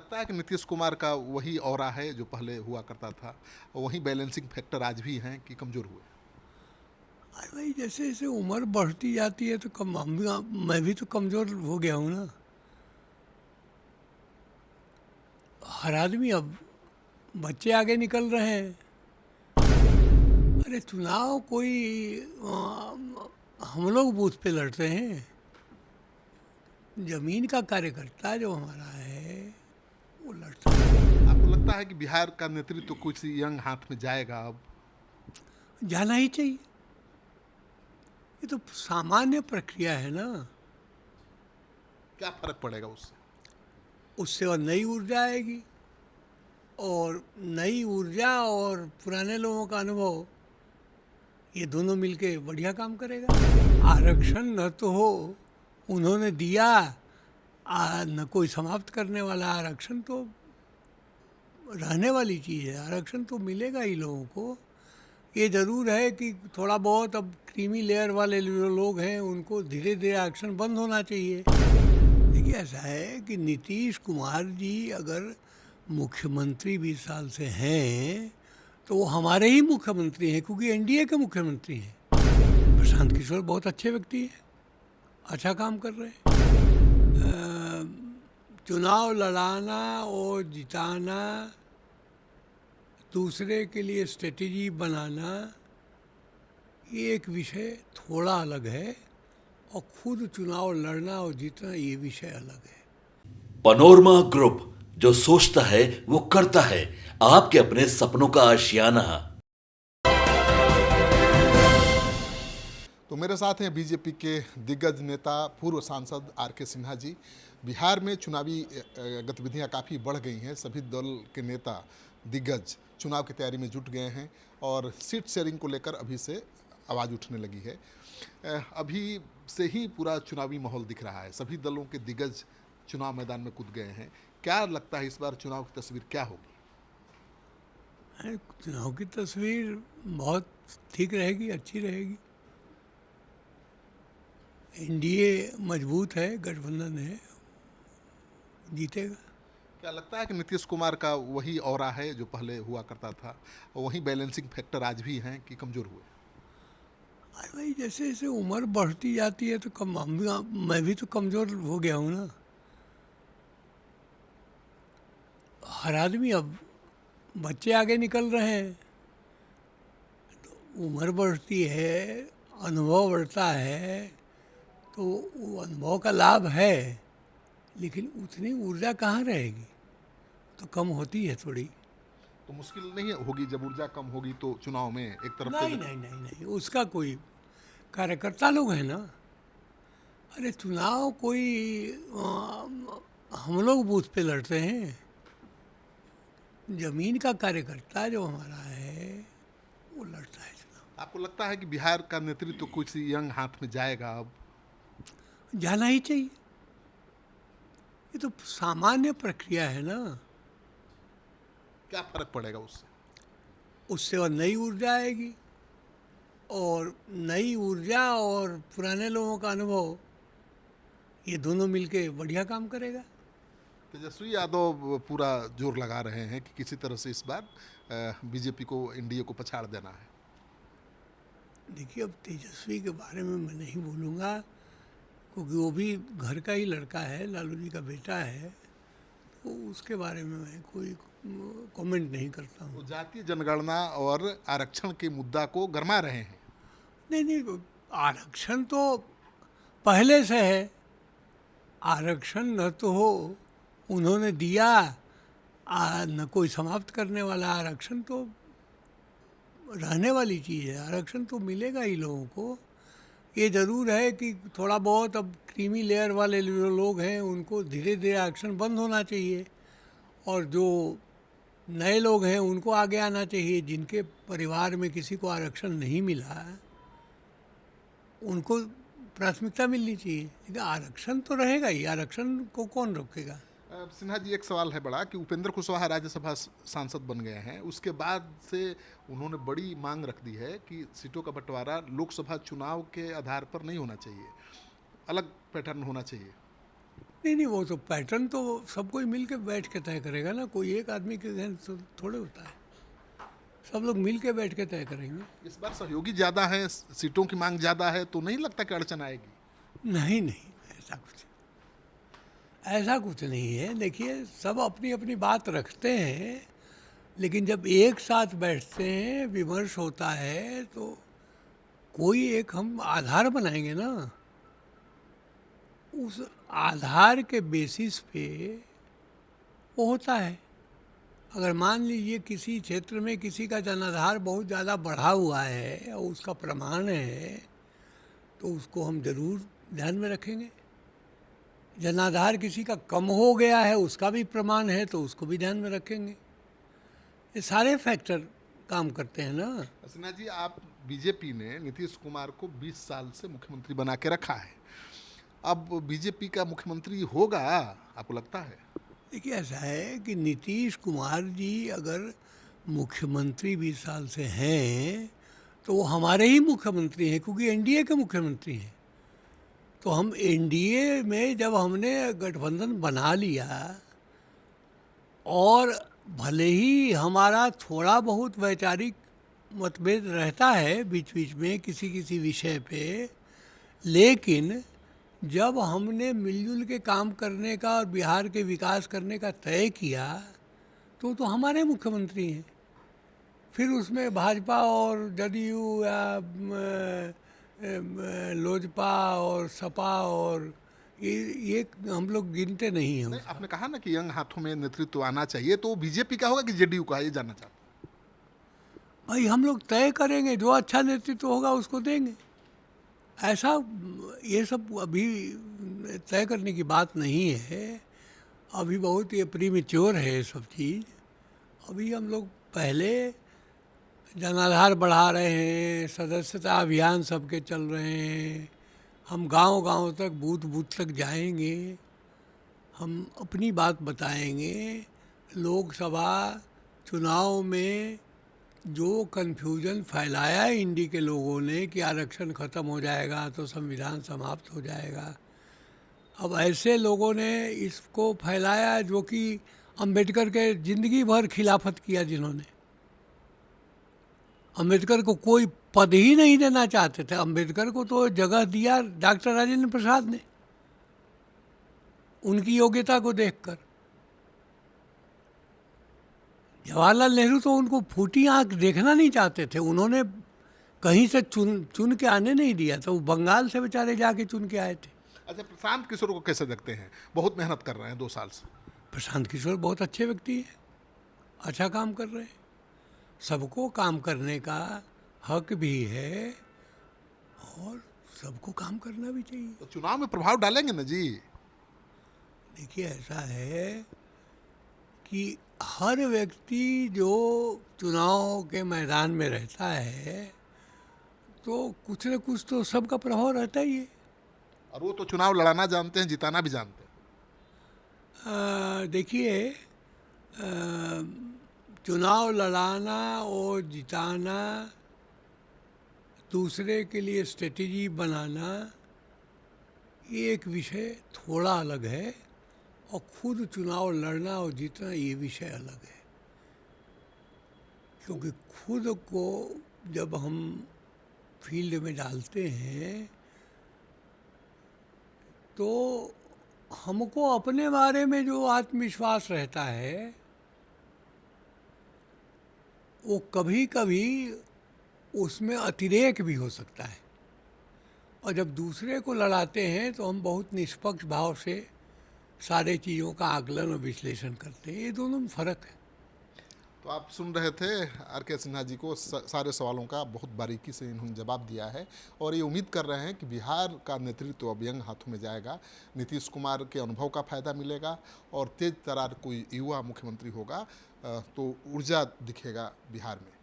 लगता है कि नीतीश कुमार का वही ऑरा है जो पहले हुआ करता था, वही बैलेंसिंग फैक्टर आज भी हैं कि कमज़ोर हुए? अरे भाई, जैसे जैसे उम्र बढ़ती जाती है तो मैं भी तो कमज़ोर हो गया हूँ ना। हर आदमी अब, बच्चे आगे निकल रहे हैं। अरे चुनाव कोई हम लोग बूथ पे लड़ते हैं। जमीन का कार्यकर्ता जो हमारा है वो लड़ता है। आपको लगता है कि बिहार का नेतृत्व कुछ यंग हाथ में जाएगा अब? जाना ही चाहिए। ये तो सामान्य प्रक्रिया है ना। क्या फर्क पड़ेगा उससे? उससे और नई ऊर्जा आएगी, और नई ऊर्जा और पुराने लोगों का अनुभव, ये दोनों मिलके बढ़िया काम करेगा। आरक्षण न तो हो, उन्होंने दिया, न कोई समाप्त करने वाला। आरक्षण तो रहने वाली चीज़ है, आरक्षण तो मिलेगा ही लोगों को। ये ज़रूर है कि थोड़ा बहुत अब क्रीमी लेयर वाले जो लोग हैं उनको धीरे धीरे आरक्षण बंद होना चाहिए। देखिए, ऐसा है कि नीतीश कुमार जी अगर मुख्यमंत्री 20 साल से हैं तो वो हमारे ही मुख्यमंत्री हैं, क्योंकि एनडीए के मुख्यमंत्री हैं। प्रशांत किशोर बहुत अच्छे व्यक्ति हैं, अच्छा काम कर रहे हैं। चुनाव लड़ाना और जिताना, दूसरे के लिए स्ट्रेटेजी बनाना, ये एक विषय थोड़ा अलग है, और खुद चुनाव लड़ना और जीतना ये विषय अलग है। पनोरमा ग्रुप, जो सोचता है वो करता है। आपके अपने सपनों का आशियाना। तो मेरे साथ हैं बीजेपी के दिग्गज नेता पूर्व सांसद आर के सिन्हा जी। बिहार में चुनावी गतिविधियां काफ़ी बढ़ गई हैं, सभी दल के नेता दिग्गज चुनाव की तैयारी में जुट गए हैं और सीट शेयरिंग को लेकर अभी से आवाज़ उठने लगी है। अभी से ही पूरा चुनावी माहौल दिख रहा है, सभी दलों के दिग्गज चुनाव मैदान में कूद गए हैं। क्या लगता है इस बार चुनाव की तस्वीर क्या होगी? चुनाव की तस्वीर बहुत ठीक रहेगी, अच्छी रहेगी। एनडीए मजबूत है, गठबंधन है, जीतेगा। क्या लगता है कि नीतीश कुमार का वही ऑरा है जो पहले हुआ करता था, वही बैलेंसिंग फैक्टर आज भी हैं कि कमज़ोर हुए? अरे भाई, जैसे जैसे उम्र बढ़ती जाती है तो मैं भी तो कमज़ोर हो गया हूँ ना। हर आदमी अब, बच्चे आगे निकल रहे हैं, उम्र बढ़ती है, अनुभव बढ़ता है, तो वो अनुभव का लाभ है, लेकिन उतनी ऊर्जा कहाँ रहेगी, तो कम होती है थोड़ी। तो मुश्किल नहीं होगी जब ऊर्जा कम होगी तो चुनाव में एक तरफ से नहीं नहीं नहीं नहीं, उसका कोई, कार्यकर्ता लोग हैं ना। अरे चुनाव कोई हम लोग बूथ पे लड़ते हैं। जमीन का कार्यकर्ता जो हमारा है वो लड़ता है चुनाव। आपको लगता है कि बिहार का नेतृत्व कुछ यंग हाथ में जाएगा अब? जाना ही चाहिए। ये तो सामान्य प्रक्रिया है ना। क्या फर्क पड़ेगा उससे? उससे और नई ऊर्जा आएगी, और नई ऊर्जा और पुराने लोगों का अनुभव, ये दोनों मिलके बढ़िया काम करेगा। तेजस्वी यादव पूरा जोर लगा रहे हैं कि किसी तरह से इस बार बीजेपी को, एनडीए को पछाड़ देना है। देखिए, अब तेजस्वी के बारे में मैं नहीं बोलूँगा, क्योंकि वो भी घर का ही लड़का है, लालू जी का बेटा है, तो उसके बारे में मैं कोई कमेंट नहीं करता हूँ। वो जातीय जनगणना और आरक्षण के मुद्दा को गरमा रहे हैं। नहीं नहीं, आरक्षण तो पहले से है। आरक्षण न तो हो, उन्होंने दिया, न कोई समाप्त करने वाला। आरक्षण तो रहने वाली चीज़ है, आरक्षण तो मिलेगा ही लोगों को। ये ज़रूर है कि थोड़ा बहुत अब क्रीमी लेयर वाले जो लोग हैं उनको धीरे धीरे आरक्षण बंद होना चाहिए, और जो नए लोग हैं उनको आगे आना चाहिए। जिनके परिवार में किसी को आरक्षण नहीं मिला, उनको प्राथमिकता मिलनी चाहिए। लेकिन आरक्षण तो रहेगा ही, आरक्षण को कौन रोकेगा। सिन्हा जी, एक सवाल है बड़ा कि उपेंद्र कुशवाहा राज्यसभा सांसद बन गए हैं, उसके बाद से उन्होंने बड़ी मांग रख दी है कि सीटों का बंटवारा लोकसभा चुनाव के आधार पर नहीं होना चाहिए, अलग पैटर्न होना चाहिए। नहीं नहीं, वो तो पैटर्न तो सबको ही मिल के बैठ के तय करेगा ना, कोई एक आदमी के जहन से थोड़े होता है, सब लोग मिल के बैठ के तय करेंगे। इस बार सहयोगी ज़्यादा हैं, सीटों की मांग ज़्यादा है, तो नहीं लगता कि अड़चन आएगी? नहीं नहीं, ऐसा कुछ नहीं है। देखिए, सब अपनी अपनी बात रखते हैं, लेकिन जब एक साथ बैठते हैं, विमर्श होता है, तो कोई एक हम आधार बनाएंगे ना, उस आधार के बेसिस पे वो होता है। अगर मान लीजिए किसी क्षेत्र में किसी का जनाधार बहुत ज़्यादा बढ़ा हुआ है और उसका प्रमाण है, तो उसको हम ज़रूर ध्यान में रखेंगे। जनाधार किसी का कम हो गया है, उसका भी प्रमाण है, तो उसको भी ध्यान में रखेंगे। ये सारे फैक्टर काम करते हैं ना। सिन्हा जी, आप बीजेपी ने नीतीश कुमार को 20 साल से मुख्यमंत्री बना के रखा है, अब बीजेपी का मुख्यमंत्री होगा, आपको लगता है? देखिए, ऐसा है कि नीतीश कुमार जी अगर मुख्यमंत्री 20 साल से हैं, तो वो हमारे ही मुख्यमंत्री हैं, क्योंकि एनडीए के मुख्यमंत्री हैं। तो हम एनडीए में जब हमने गठबंधन बना लिया, और भले ही हमारा थोड़ा बहुत वैचारिक मतभेद रहता है बीच बीच में किसी किसी विषय पे, लेकिन जब हमने मिलजुल के काम करने का और बिहार के विकास करने का तय किया, तो हमारे मुख्यमंत्री हैं। फिर उसमें भाजपा और जदयू या लोजपा और सपा और ये हम लोग गिनते नहीं हैं। नहीं, आपने कहा ना कि यंग हाथों में नेतृत्व आना चाहिए, तो बीजेपी का होगा कि जेडीयू का, ये जानना चाहता हूं। भाई, हम लोग तय करेंगे, जो अच्छा नेतृत्व होगा उसको देंगे। ऐसा ये सब अभी तय करने की बात नहीं है, अभी बहुत ये प्रीमेच्योर है ये सब चीज़। अभी हम लोग पहले जनाधार बढ़ा रहे हैं, सदस्यता अभियान सबके चल रहे हैं, हम गांव-गांव तक, बूथ-बूथ तक जाएंगे, हम अपनी बात बताएंगे। लोकसभा चुनाव में जो कन्फ्यूजन फैलाया इंडी के लोगों ने कि आरक्षण ख़त्म हो जाएगा तो संविधान समाप्त हो जाएगा, अब ऐसे लोगों ने इसको फैलाया जो कि अंबेडकर के ज़िंदगी भर खिलाफत किया, जिन्होंने अंबेडकर को कोई पद ही नहीं देना चाहते थे। अंबेडकर को तो जगह दिया डॉक्टर राजेंद्र प्रसाद ने, उनकी योग्यता को देखकर। जवाहरलाल नेहरू तो उनको फूटी आंख देखना नहीं चाहते थे, उन्होंने कहीं से चुन के आने नहीं दिया, तो वो बंगाल से बेचारे जाके चुन के आए थे। अच्छा, प्रशांत किशोर को कैसे देखते हैं? बहुत मेहनत कर रहे हैं 2 साल से। प्रशांत किशोर बहुत अच्छे व्यक्ति हैं, अच्छा काम कर रहे हैं। सबको काम करने का हक भी है और सबको काम करना भी चाहिए। तो चुनाव में प्रभाव डालेंगे ना जी? देखिए, ऐसा है कि हर व्यक्ति जो चुनाव के मैदान में रहता है, तो कुछ न कुछ तो सबका प्रभाव रहता ही है। और वो तो चुनाव लड़ाना जानते हैं, जिताना भी जानते हैं। देखिए, चुनाव लड़ाना और जिताना, दूसरे के लिए स्ट्रेटेजी बनाना, ये एक विषय थोड़ा अलग है, और खुद चुनाव लड़ना और जीतना ये विषय अलग है। क्योंकि खुद को जब हम फील्ड में डालते हैं, तो हमको अपने बारे में जो आत्मविश्वास रहता है, वो कभी कभी उसमें अतिरेक भी हो सकता है। और जब दूसरे को लड़ाते हैं तो हम बहुत निष्पक्ष भाव से सारे चीज़ों का आकलन और विश्लेषण करते हैं। ये दोनों में फ़र्क है। तो आप सुन रहे थे आर.के. सिन्हा जी को, सारे सवालों का बहुत बारीकी से इन्होंने जवाब दिया है, और ये उम्मीद कर रहे हैं कि बिहार का नेतृत्व अब यंग हाथों में जाएगा, नीतीश कुमार के अनुभव का फ़ायदा मिलेगा, और तेज तरार कोई युवा मुख्यमंत्री होगा, तो ऊर्जा दिखेगा बिहार में।